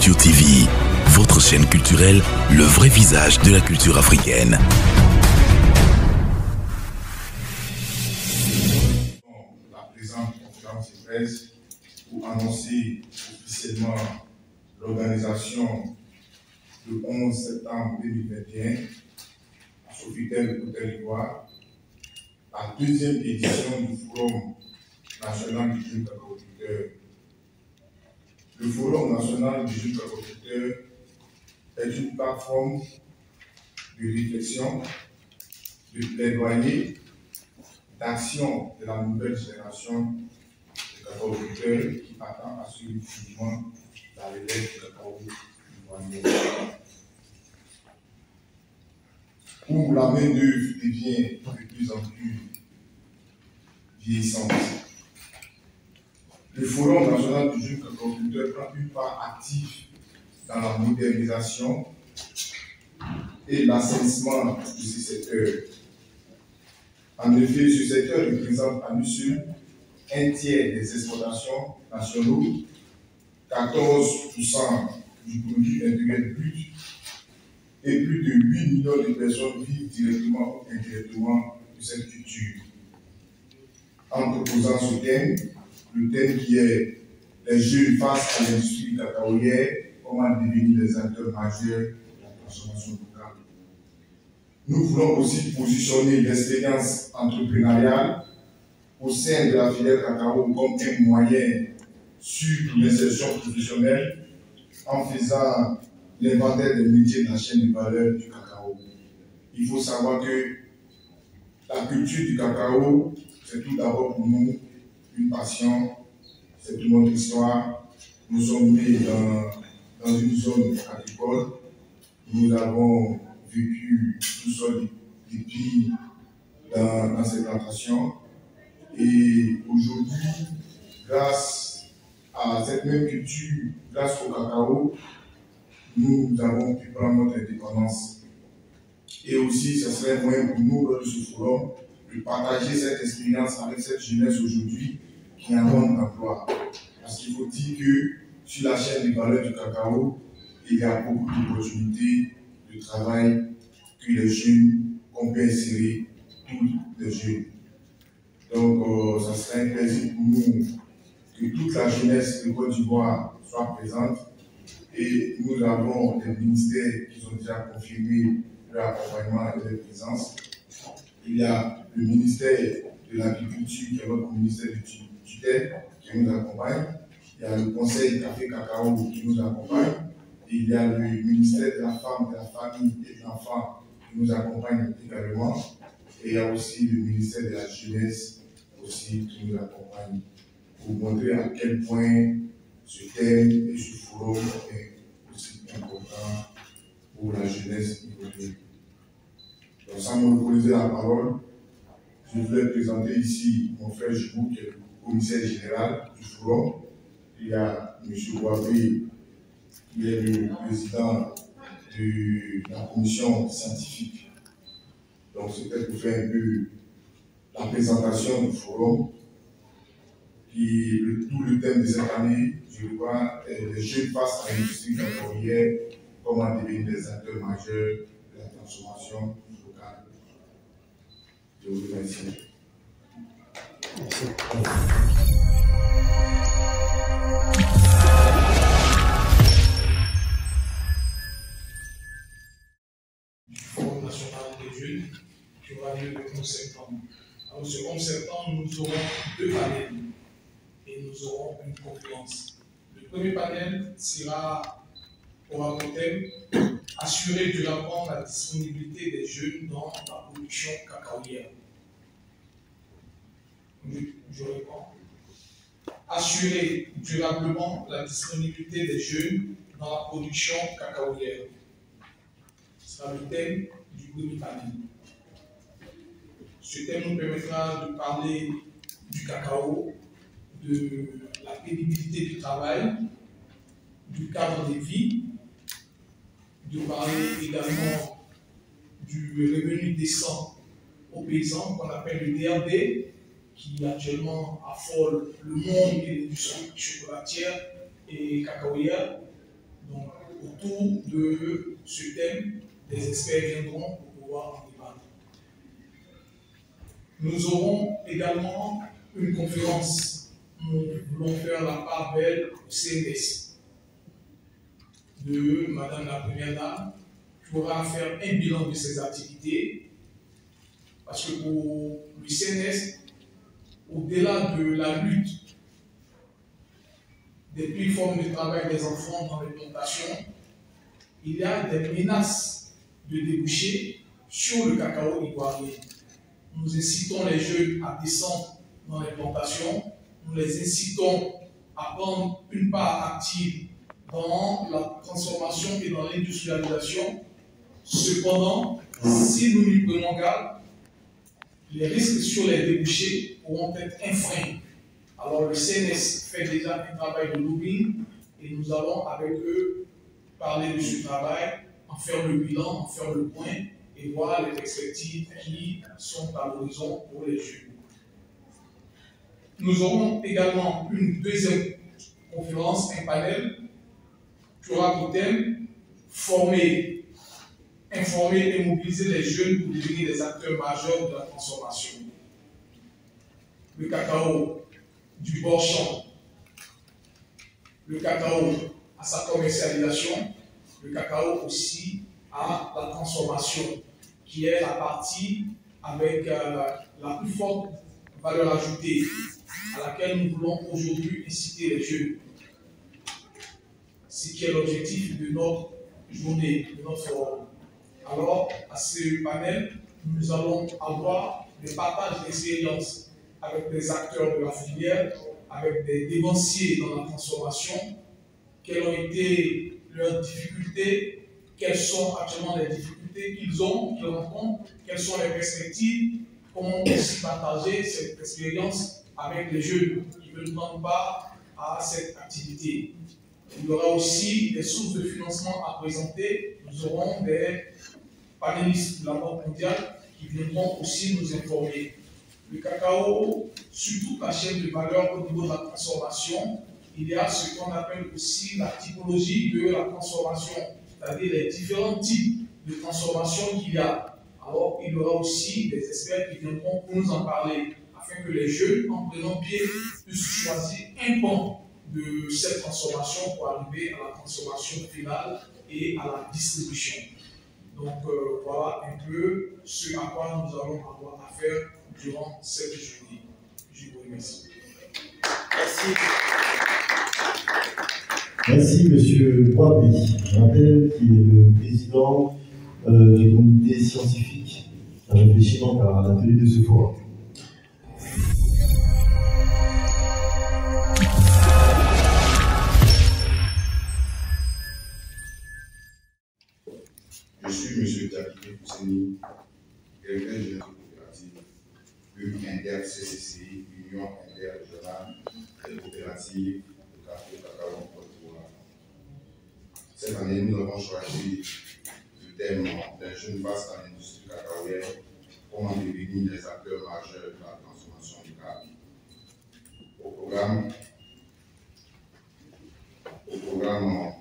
Culture TV, votre chaîne culturelle, le vrai visage de la culture africaine. La présente conférence de presse pour annoncer officiellement l'organisation le 11 septembre 2021 à Sofitel Côte d'Ivoire, la deuxième édition du Forum national du jeune agriculteur. Le Forum national du jeune agriculteur est une plateforme de réflexion, de plaidoyer, d'action de la nouvelle génération de cacao-agriculteurs qui attend à suivre vivement la relève du cacao ivoirien. Où la main-d'œuvre devient de plus en plus vieillissante. Le Forum national du jeune cacao-agriculteur prend une part active dans la modernisation et l'assainissement de ce secteur. En effet, ce secteur représente à lui seul un tiers des exportations nationales, 14% du produit intérieur brut, et plus de 8 millions de personnes vivent directement ou indirectement de cette culture. En proposant ce thème, le thème qui est les jeunes face à l'industrie cacaoyère, comment devenir des acteurs majeurs de la transformation locale. Nous voulons aussi positionner l'expérience entrepreneuriale au sein de la filière cacao comme un moyen sur l'insertion professionnelle en faisant l'inventaire des métiers de la chaîne de valeur du cacao. Il faut savoir que la culture du cacao, c'est tout d'abord pour nous une passion, c'est toute notre histoire. Nous sommes nés dans une zone agricole. Nous avons vécu tout seul depuis dans ces plantations. Et aujourd'hui, grâce à cette même culture, grâce au cacao, nous avons pu prendre notre indépendance. Et aussi, ce serait un moyen pour nous, lors de ce forum, de partager cette expérience avec cette jeunesse aujourd'hui qui a un bon emploi. Parce qu'il faut dire que sur la chaîne de valeur du cacao, il y a beaucoup d'opportunités de travail que les jeunes, qu'on peut insérer tous les jeunes. Donc, ça serait un plaisir pour nous que toute la jeunesse de Côte d'Ivoire soit présente. Et nous avons des ministères qui ont déjà confirmé leur accompagnement et leur présence. Il y a le ministère de l'Agriculture, qui est notre ministère de tutelle, qui nous accompagne. Il y a le Conseil Café Cacao qui nous accompagne. Et il y a le ministère de la Femme, de la Famille et de l'Enfant qui nous accompagne également. Et il y a aussi le ministère de la Jeunesse aussi qui nous accompagne pour montrer à quel point ce thème et ce forum est aussi important pour la jeunesse ivoirienne. Donc, sans monopoliser la parole, je voulais présenter ici mon frère Jibou, qui est le commissaire général du forum. Il y a M. Boabé, qui est le président de la commission scientifique. Donc, c'était pour faire un peu la présentation du forum. Tout le thème de cette année, je le vois, les jeunes face à l'industrie cacaoyère, comment devenir des acteurs majeurs de la transformation locale. Je vous remercie. Merci. Du Forum national des jeunes qui aura lieu le 11 septembre. Alors, ce 11 septembre, nous aurons deux panels et nous aurons une conférence. Le premier panel aura pour thème assurer durablement la disponibilité des jeunes dans la production cacaoyère. Je réponds. Assurer durablement la disponibilité des jeunes dans la production cacaoyère. Ce sera le thème du premier panel. Ce thème nous permettra de parler du cacao, de la pénibilité du travail, du cadre de vie, de parler également du revenu décent aux paysans qu'on appelle le DRD, qui actuellement affole le monde et l'industrie chocolatière et cacaoyère, Donc, autour de ce thème, des experts viendront pour pouvoir en débattre. Nous aurons également une conférence. Nous voulons faire la part belle au CNS de Madame la Première Dame, qui pourra faire un bilan de ses activités. Parce que pour le CNS, au-delà de la lutte des plus formes de travail des enfants dans les plantations, il y a des menaces de débouchés sur le cacao ivoirien. Nous incitons les jeunes à descendre dans les plantations, nous les incitons à prendre une part active dans la transformation et dans l'industrialisation. Cependant, si nous n'y prenons garde, les risques sur les débouchés pourront être enfreints. Alors le CNS fait déjà un travail de lobbying et nous allons avec eux parler de ce travail, en faire le bilan, en faire le point et voir les perspectives qui sont à l'horizon pour les jeunes. Nous aurons également une deuxième conférence, un panel qui aura pour thème former, informer et mobiliser les jeunes pour devenir des acteurs majeurs de la transformation. Le cacao du bord champ, le cacao à sa commercialisation, le cacao aussi à la transformation, qui est la partie avec la plus forte valeur ajoutée à laquelle nous voulons aujourd'hui inciter les jeunes. Ce qui est l'objectif de notre journée, de notre forum. Alors, à ce panel, nous allons avoir des partages d'expériences avec des acteurs de la filière, avec des dévanciers dans la transformation, quelles ont été leurs difficultés, quelles sont actuellement les difficultés qu'ils rencontrent, quelles sont les perspectives, comment aussi partager cette expérience avec les jeunes qui veulent prendre part à cette activité. Il y aura aussi des sources de financement à présenter. Nous aurons des panélistes de la Banque mondiale qui viendront aussi nous informer. Le cacao, sur toute la chaîne de valeur au niveau de la transformation, il y a ce qu'on appelle aussi la typologie de la transformation, c'est-à-dire les différents types de transformation qu'il y a. Alors, il y aura aussi des experts qui viendront pour nous en parler, afin que les jeunes, en prenant pied, puissent choisir un pan de cette transformation pour arriver à la transformation finale et à la distribution. Donc, voilà un peu ce à quoi nous allons avoir affaire durant cette journée. Je vous remercie. Merci. Merci, M. Boabi. Je rappelle qu'il est le président du comité scientifique qui réfléchit donc à l'atelier de ce forum. Je suis M. Diakité Pousseni, directeur général coopérative, UNINTER-CCCI, Union interrégionale des coopératives de café cacao en Côte d'Ivoire. Cette année, nous avons choisi le thème d'un jeune face à l'industrie cacaoyère, comment devenir des acteurs majeurs de la transformation du cacao. Au programme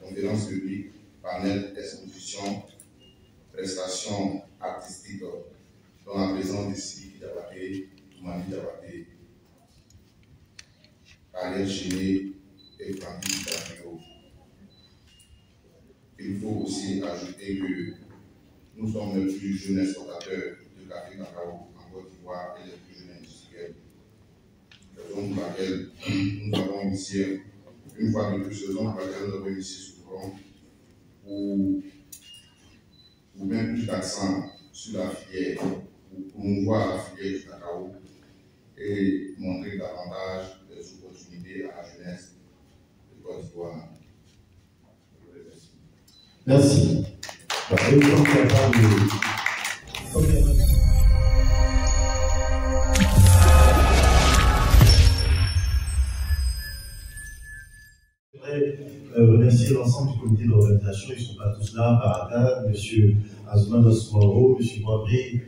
conférence publique, panel, exposition, prestations artistiques, dont la présence de Sidi Diabaté, Toumani Diabaté, Ariel Chéné et Francky Diabaté. Il faut aussi ajouter que nous sommes les plus jeunes exportateurs de café cacao en Côte d'Ivoire et les plus jeunes industriels. Raison pour laquelle nous avons initié, une fois de plus, raison pour laquelle nous avons initié ce forum pour mettre plus d'accent sur la filière, pour promouvoir la filière du cacao et montrer davantage les opportunités à la jeunesse de Côte d'Ivoire. Merci. voudrais remercier l'ensemble du comité d'organisation. Ils ne sont pas tous là par hasard. M. Azoumane Osmoro, M. Boabri,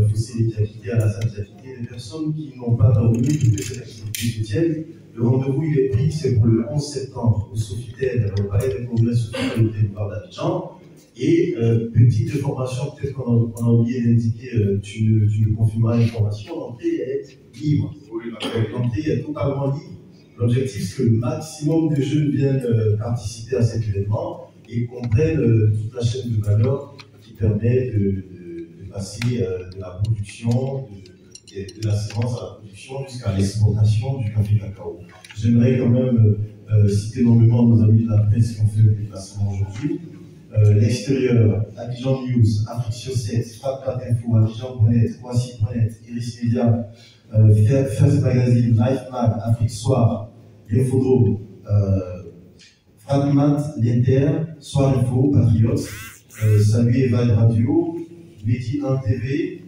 Fossé Diakité, Alassane Diakité, des personnes qui n'ont pas dormi pour que cette activité se tienne. Le rendez-vous il est pris, c'est pour le 11 septembre au Sofitel, au palais des congrès Sofitel au territoire d'Abidjan. Et petite information, peut-être qu'on a oublié d'indiquer, tu me confirmeras l'information, l'entrée est libre. L'entrée est totalement libre. L'objectif, c'est que le maximum de jeunes viennent participer à cet événement et comprennent toute la chaîne de valeur qui permet de passer de la production, de la sémence à la production jusqu'à l'exportation du café cacao. J'aimerais quand même citer nommément nos amis de la presse qui ont fait le déplacement aujourd'hui. L'extérieur, Abidjan News, Afrique 7, Frappe Info, Abidjan.net, Voici.net, Iris Media, First Magazine, Life Mag, Afrique Soir, Infodrome, Fragment, l'Inter, Soir Info, Patriots, Salut et Vibe Radio, Medi 1 TV,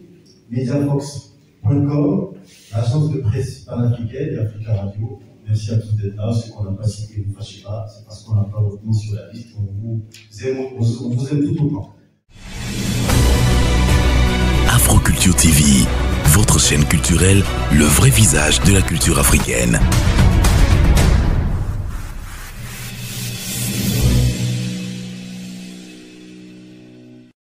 Mediafox.com, l'agence de presse panafricaine et Africa Radio. Merci à tous d'être là. Ceux qu'on n'a pas cité, ne vous fâchez pas, c'est parce qu'on n'a pas votre nom sur la liste. On vous aime tout autant. Afroculture TV, votre chaîne culturelle, le vrai visage de la culture africaine.